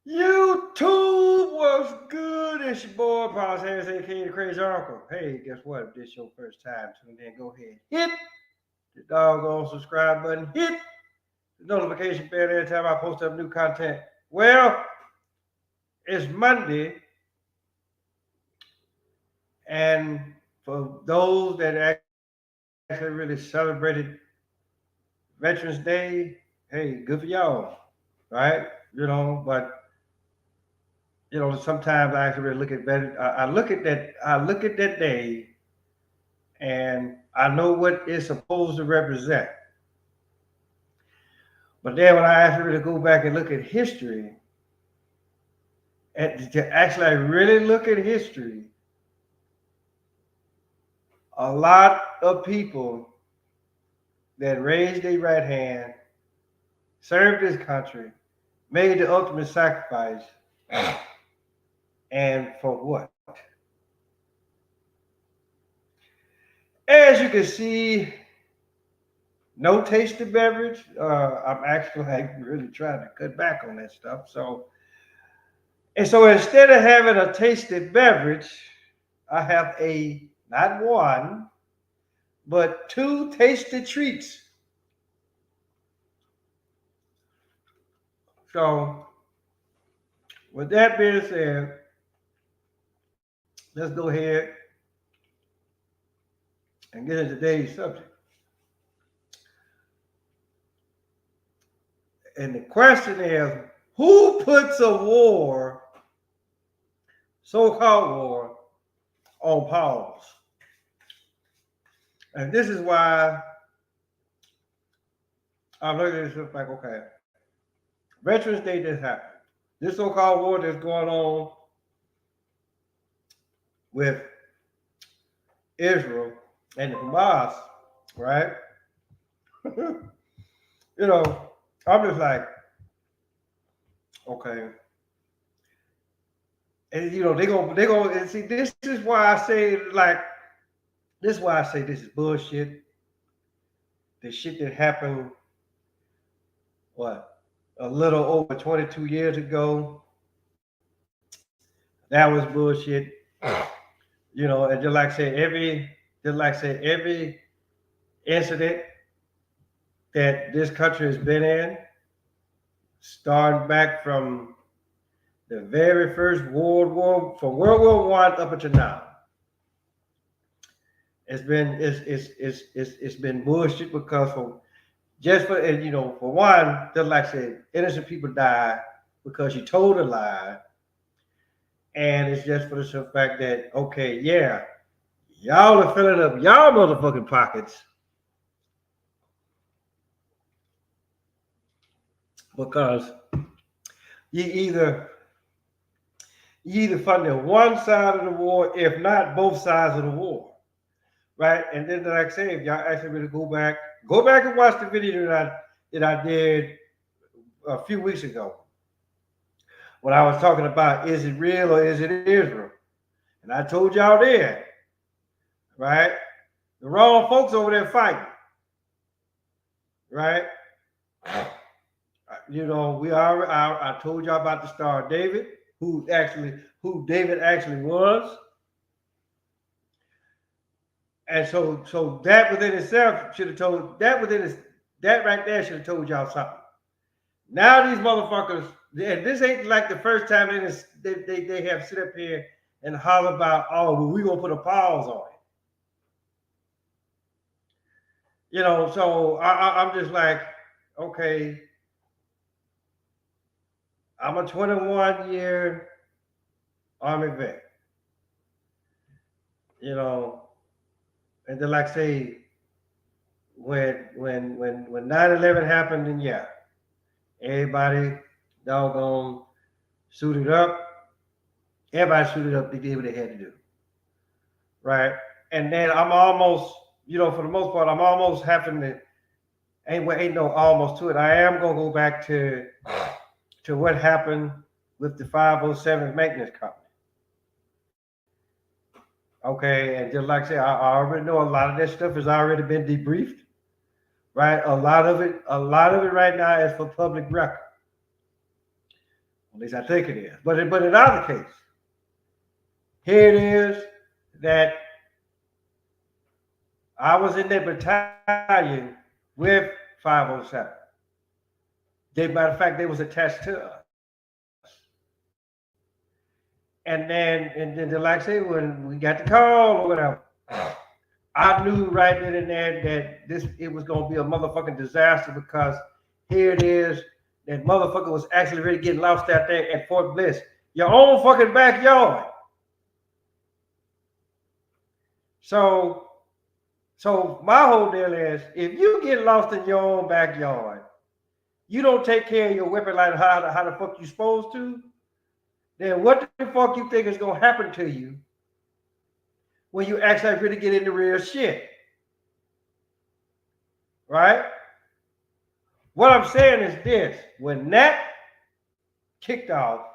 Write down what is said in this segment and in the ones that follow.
YouTube was good. It's your boy, Paul Harris, aka the Crazy Uncle. Hey, guess what? If this your first time tuning in, go ahead. Hit the doggone subscribe button. Hit the notification bell every time I post up new content. Well, it's Monday, and for those that actually really celebrated Veterans Day, hey, good for y'all, right? But sometimes I actually really look at I look at that day, and I know what it's supposed to represent. But then when I actually really go back and look at history, and to actually really look at history, a lot of people that raised their right hand, served this country, made the ultimate sacrifice, and for what? As you can see, no tasted beverage. I'm actually really trying to cut back on that stuff. So instead of having a tasted beverage, I have a not one, but two tasted treats. So with that being said, let's go ahead and get into today's subject. And the question is, who puts a war, so-called war, on pause? And this is why I'm looking at this like, okay, Veterans Day just happened. This so-called war that's going on with Israel and the Hamas, right? you know, I'm just like, okay. And they gonna see, this is why I say this is bullshit. The shit that happened what, a little over 22 years ago, that was bullshit. And every incident that this country has been in, starting back from the very first from World War One up until now, it's been bullshit because for one, just like I said, innocent people die because you told a lie, and it's just for the simple fact that, okay, yeah, y'all are filling up y'all motherfucking pockets because you either funded one side of the war, if not both sides of the war, right? And then, like I say, if y'all actually really go back and watch the video that I did a few weeks ago when I was talking about, is it real or is it Israel? And I told y'all then, right? The wrong folks over there fighting, right? I told y'all about the Star of David, who David actually was. And so that within itself should have told that right there should have told y'all something. Now these motherfuckers, and this ain't like the first time they have sit up here and holler about, oh, well, we gonna put a pause on it. So I'm just like, okay, I'm a 21-year Army vet. And then like say when 9/11 happened, then yeah, everybody doggone suited up. Everybody suited up. They did what they had to do, right? And then I'm almost, for the most part, I'm almost having to. Ain't no almost to it. I am gonna go back to what happened with the 507 maintenance company. Okay, and just like I said, I already know a lot of that stuff has already been debriefed, right? A lot of it right now is for public record. At least I think it is. But in either case, here it is that I was in that battalion with 507. Matter of fact, they was attached to us. And then like I say, when we got the call or whatever, I knew right then and there that it was gonna be a motherfucking disaster, because here it is, that motherfucker was actually ready getting lost out there at Fort Bliss, your own fucking backyard. So my whole deal is, if you get lost in your own backyard, you don't take care of your weapon like how the fuck you supposed to, then what the fuck you think is gonna happen to you when you actually really get into real shit? Right? What I'm saying is this: when that kicked off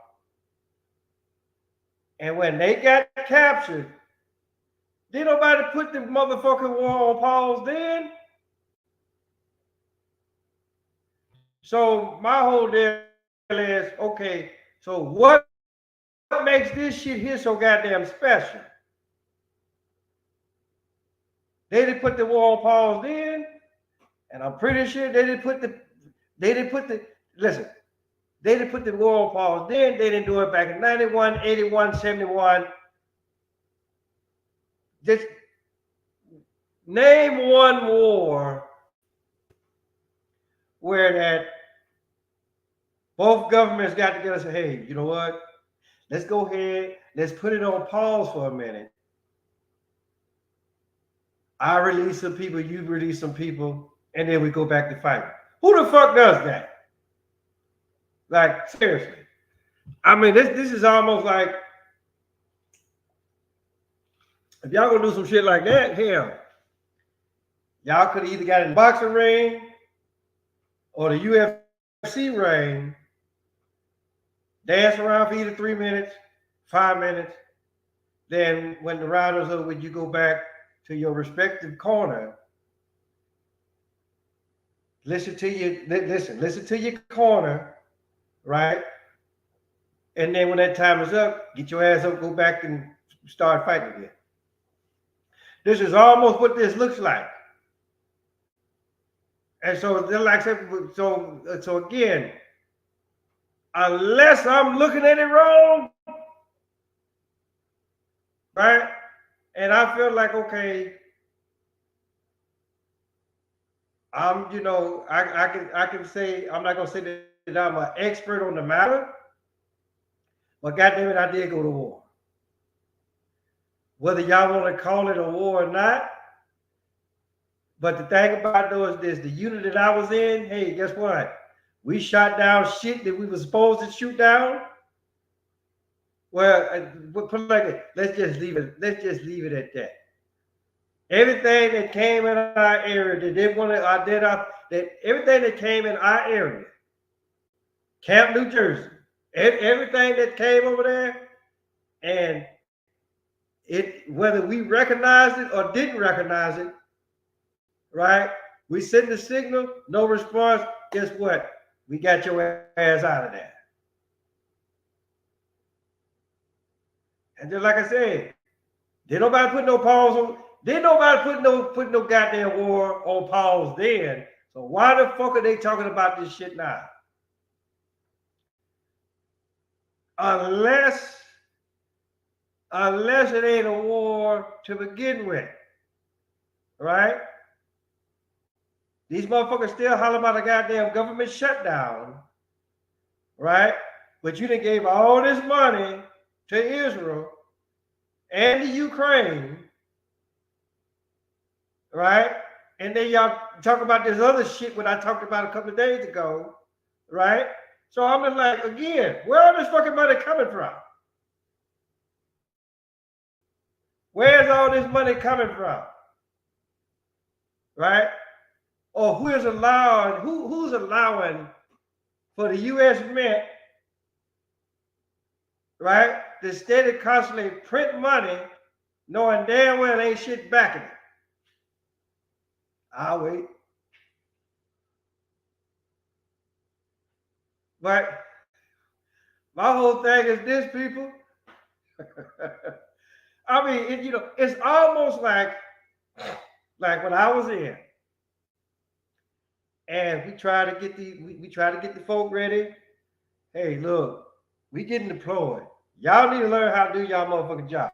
and when they got captured, did nobody put the motherfucking war on pause then? So my whole deal is, okay, so what makes this shit here so goddamn special? They didn't put the war on pause then, and I'm pretty sure they didn't put the war on pause then. They didn't do it back in 91, 81, 71. Just name one war where that both governments got together and said, hey, you know what? Let's go ahead, let's put it on pause for a minute. I release some people, you release some people, and then we go back to fighting. Who the fuck does that? Like, seriously. I mean, this is almost like, if y'all gonna do some shit like that, hell, y'all could have either got in the boxing ring or the UFC ring, dance around for either 3 minutes, 5 minutes. Then when the round is over, you go back to your respective corner. Listen to your corner, right? And then when that time is up, get your ass up, go back and start fighting again. This is almost what this looks like. And so, like I said, so again, unless I'm looking at it wrong, right? And I feel like, okay, I can say, I'm not gonna say that I'm an expert on the matter, but goddamn it, I did go to war. Whether y'all want to call it a war or not, but the thing about it though is this: the unit that I was in, hey, guess what? We shot down shit that we were supposed to shoot down. Well, put it like that. Let's just leave it at that. Everything that came in our area that they want to identify, that everything that came in our area, Camp New Jersey, everything that came over there, and whether we recognized it or didn't recognize it, right? We sent the signal, no response. Guess what? We got your ass out of there. And just like I said, did nobody put no pause on? Did nobody put no goddamn war on pause then? So why the fuck are they talking about this shit now? Unless it ain't a war to begin with, right? These motherfuckers still holler about a goddamn government shutdown, right? But you done gave all this money to Israel and the Ukraine, right? And then y'all talk about this other shit what I talked about a couple of days ago, right? So I'm just like, again, where is this fucking money coming from? Where's all this money coming from? Right? Or who's allowing for the U.S. Mint, right, to steady constantly print money, knowing damn well ain't shit backing it? I'll wait. But My whole thing is this, people. I mean, it's almost like when I was in, and we try to get the folk ready. Hey, look, we getting deployed. Y'all need to learn how to do y'all motherfucking job.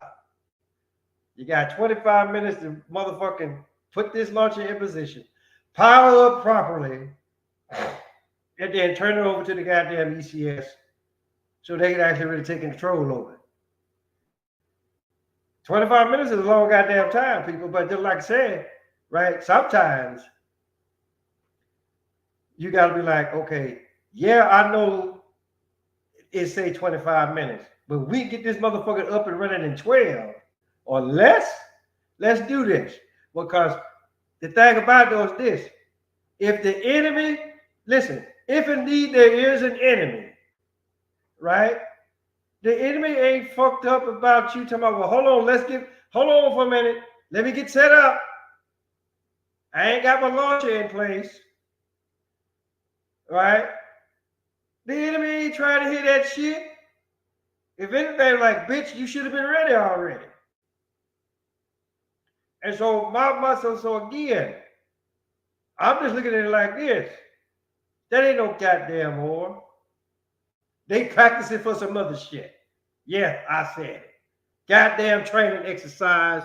You got 25 minutes to motherfucking put this launcher in position, power up properly, and then turn it over to the goddamn ECS so they can actually really take control over it. 25 minutes is a long goddamn time, people, but just like I said, right, sometimes you got to be like, okay, yeah, I know it say 25 minutes, but we get this motherfucker up and running in 12 or less. Let's do this. Because the thing about it is this: if the enemy, listen, if indeed there is an enemy, right? The enemy ain't fucked up about you talking about, well, hold on for a minute. Let me get set up. I ain't got my launcher in place. Right? The enemy ain't trying to hear that shit. If anything, like, bitch, you should have been ready already. And so again, I'm just looking at it like this. That ain't no goddamn war. They practicing for some other shit. Yeah, I said it. Goddamn training exercise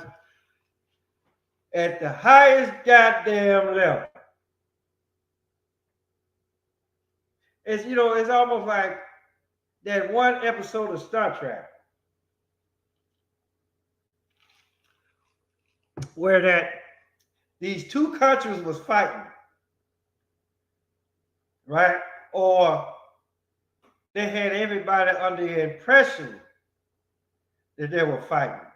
at the highest goddamn level. It's almost like that one episode of Star Trek where these two countries was fighting, right? Or they had everybody under the impression that they were fighting.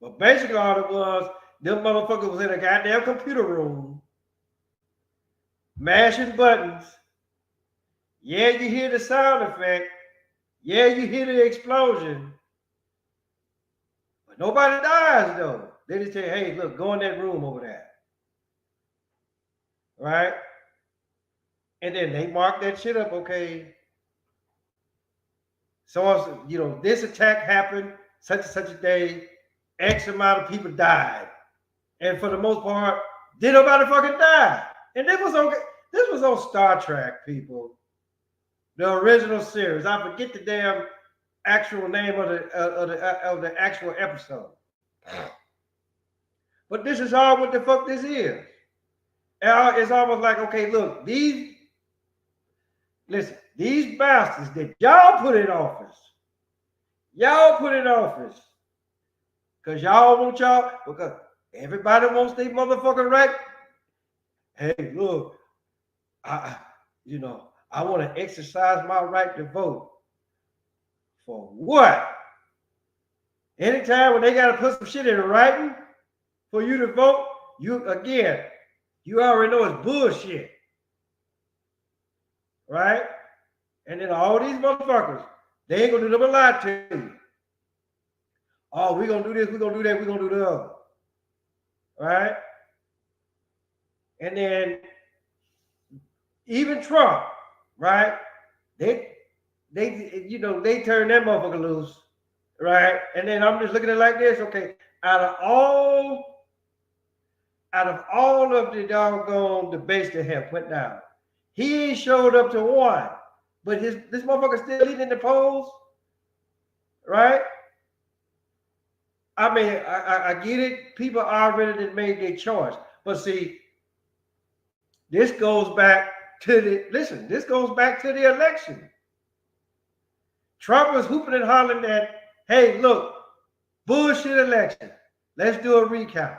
But basically all it was, them motherfuckers was in a goddamn computer room, mashing buttons. Yeah, you hear the sound effect. Yeah, you hear the explosion. But nobody dies though. They just say, hey, look, go in that room over there. Right? And then they mark that shit up, okay. So, this attack happened, such and such a day, X amount of people died. And for the most part, did nobody fucking die. And this was on Star Trek, people. The original series. I forget the damn actual name of the actual episode. But this is all what the fuck this is. It's almost like, okay, look, these bastards that y'all put in office, because y'all want because everybody wants their motherfucking right. Hey, look, I want to exercise my right to vote. For what? Anytime when they got to put some shit in writing for you to vote, you already know it's bullshit. Right? And then all these motherfuckers, they ain't gonna do nothing but lie to you. Oh, we're gonna do this, we're gonna do that, we're gonna do the other. Right? And then even Trump, right? They turn that motherfucker loose, right? And then I'm just looking at it like this, okay, out of all of the doggone debates that have went down, he ain't showed up to one, but this motherfucker still leading the polls, right? I mean, I get it. People already made their choice, but see, this goes back to the election. Trump was hooping and hollering that, hey, look, bullshit election. Let's do a recount.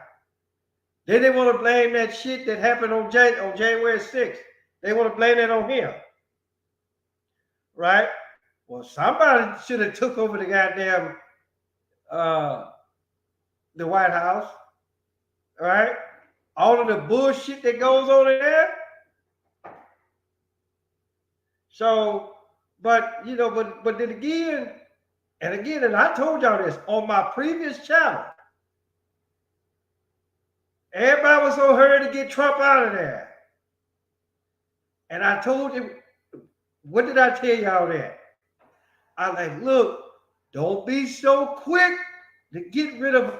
Then they want to blame that shit that happened on January 6th. They want to blame that on him. Right? Well, somebody should have took over the goddamn the White House. Right? All of the bullshit that goes on in there. So, but then again, and I told y'all this on my previous channel. Everybody was so hurried to get Trump out of there. And I told you, what did I tell y'all that? I like, look, don't be so quick to get rid of.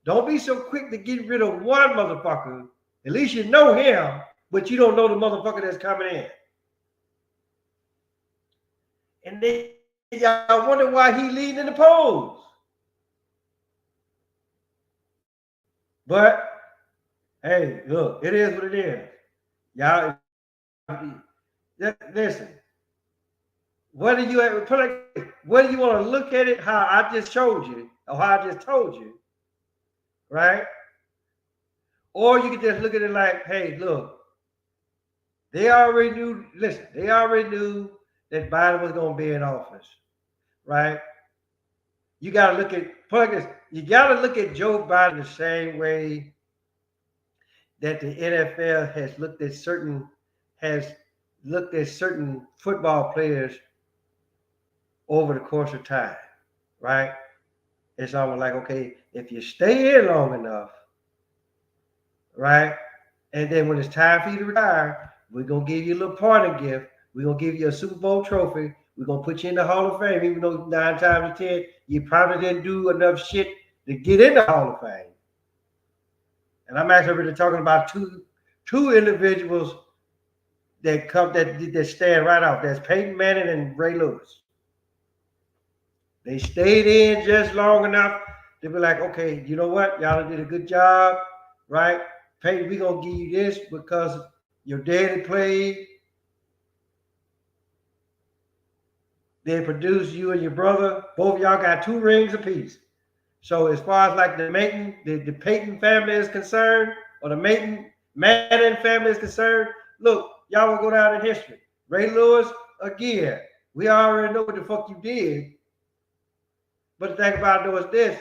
Don't be so quick to get rid of one motherfucker. At least you know him, but you don't know the motherfucker that's coming in. And then y'all wonder why he leading in the polls. But hey, look, it is what it is. Y'all, listen. Whether you want to look at it how I just showed you or how I just told you, right? Or you can just look at it like, hey, look, they already knew. Listen, they already knew that Biden was going to be in office, right? You got to look at You got to look at Joe Biden the same way that the NFL has looked at certain football players over the course of time, right? It's almost like, okay, if you stay in long enough, right? And then when it's time for you to retire, we're going to give you a little parting gift. We're going to give you a Super Bowl trophy. We're going to put you in the Hall of Fame, even though 9 times out of 10, you probably didn't do enough shit to get in the Hall of Fame. And I'm actually really talking about two individuals that stand right out. That's Peyton Manning and Ray Lewis. They stayed in just long enough to be like, okay, you know what? Y'all did a good job, right? Peyton, we're going to give you this because your daddy played. They produced you and your brother. Both of y'all got 2 rings apiece. So as far as like the Peyton family is concerned, or the Manning family is concerned, look, y'all will go down in history. Ray Lewis, again, we already know what the fuck you did. But the thing about it is this.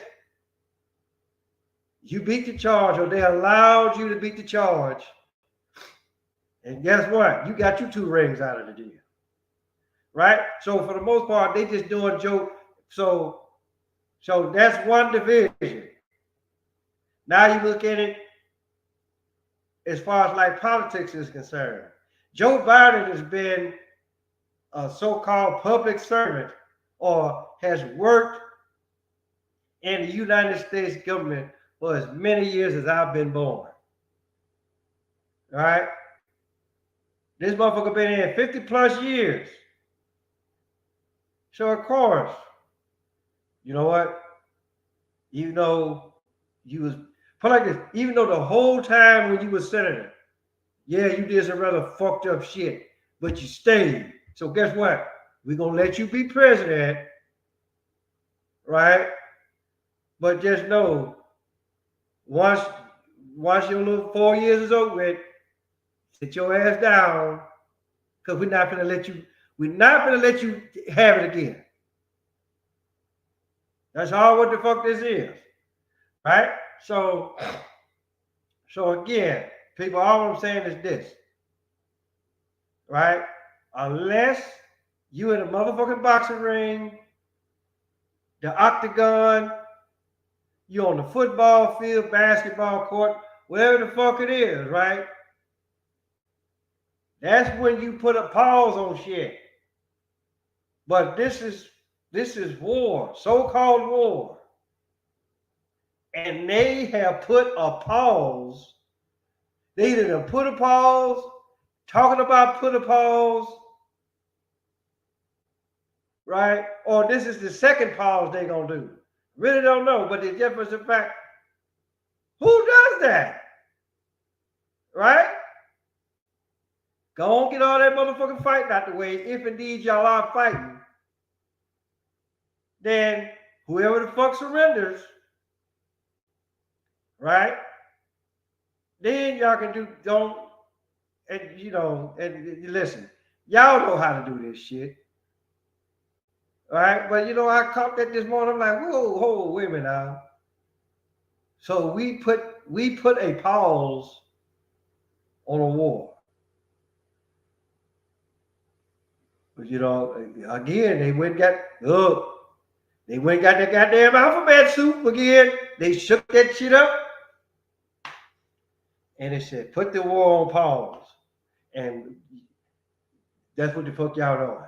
You beat the charge, or they allowed you to beat the charge. And guess what? You got your 2 rings out of the deal. Right? So for the most part, they just doing joke. So that's one division. Now you look at it as far as like politics is concerned. Joe Biden has been a so-called public servant or has worked in the United States government for as many years as I've been born. All right? This motherfucker been in 50 plus years. So of course, you know what? Even though you was put like this, even though the whole time when you was senator, yeah, you did some rather fucked up shit, but you stayed. So guess what? We're gonna let you be president, right? But just know, once your little 4 years is over with, sit your ass down, because we're not gonna let you have it again. That's all what the fuck this is. Right? So again, people, all I'm saying is this. Right? Unless you in a motherfucking boxing ring, the octagon, you on the football field, basketball court, whatever the fuck it is, right? That's when you put a pause on shit. But this is war, so-called war. And they have put a pause. They either put a pause, talking about put a pause, right? Or this is the second pause they're going to do. Really don't know, but the difference in fact, who does that? Right? Go on, get all that motherfucking fighting out the way. If indeed y'all are fighting, then whoever the fuck surrenders, right? Then y'all can and listen, y'all know how to do this shit. All right, but I caught that this morning. I'm like, whoa, wait a minute now. So we put a pause on a war. But again, they went and got that goddamn alphabet soup again. They shook that shit up. And they said, put the war on pause. And that's what the fuck y'all doing.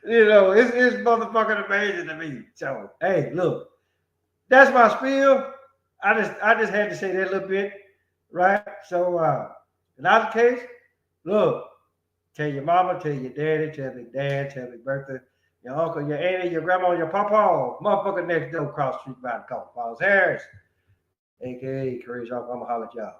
You know, it's motherfucking amazing to me. So hey, look, that's my spiel. I just had to say that a little bit, right? So in our case, look, tell your mama, tell your daddy, tell your dad, tell your birthday, your uncle, your auntie, your grandma, your papa, motherfucker next door across the street by the corner, Falls Harris, aka Courage Uncle. I'm gonna holler at y'all.